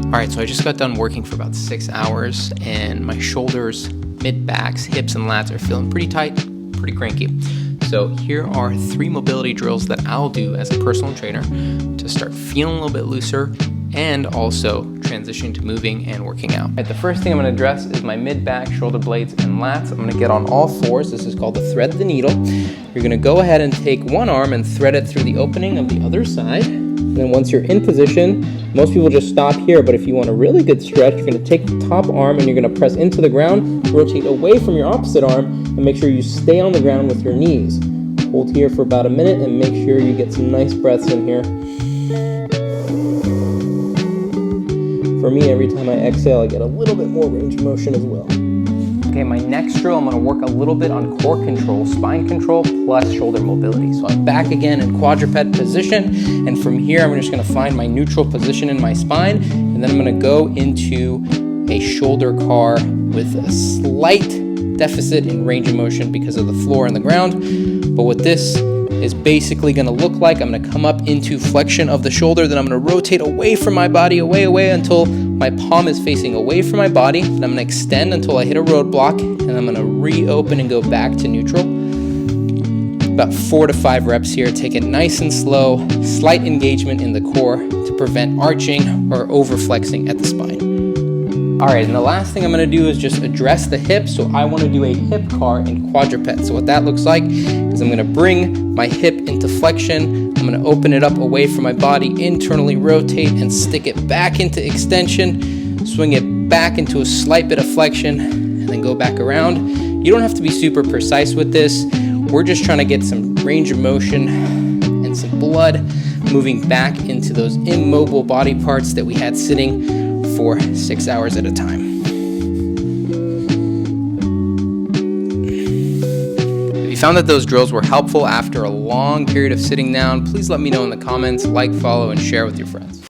Alright, so I just got done working for about 6 hours and my shoulders, mid-backs, hips, and lats are feeling pretty tight, pretty cranky. So here are 3 mobility drills that I'll do as a personal trainer to start feeling a little bit looser and also transitioning to moving and working out. Right, the first thing I'm going to address is my mid-back, shoulder blades, and lats. I'm going to get on all fours. This is called the thread the needle. You're going to go ahead and take one arm and thread it through the opening of the other side. And then once you're in position, most people just stop here, but if you want a really good stretch, you're going to take the top arm and you're going to press into the ground, rotate away from your opposite arm, and make sure you stay on the ground with your knees. Hold here for about a minute and make sure you get some nice breaths in here. For me, every time I exhale, I get a little bit more range of motion as well. Okay, my next drill, I'm going to work a little bit on core control, spine control, plus shoulder mobility. So I'm back again in quadruped position, and from here, I'm just going to find my neutral position in my spine, and then I'm going to go into a shoulder car with a slight deficit in range of motion because of the floor and the ground. But what this is basically going to look like, I'm going to come up into flexion of the shoulder, then I'm going to rotate away from my body, away until my palm is facing away from my body. Then I'm going to extend until I hit a roadblock, and I'm going to reopen and go back to neutral. About 4 to 5 reps here. Take it nice and slow, slight engagement in the core to prevent arching or over-flexing at the spine. All right, and the last thing I'm going to do is just address the hips. So I want to do a hip car in quadruped. So what that looks like is I'm going to bring my hip into flexion. I'm going to open it up away from my body, internally rotate and stick it back into extension, swing it back into a slight bit of flexion, and then go back around. You don't have to be super precise with this. We're just trying to get some range of motion and some blood moving back into those immobile body parts that we had sitting for 6 hours at a time. If you found that those drills were helpful after a long period of sitting down, please let me know in the comments, like, follow, and share with your friends.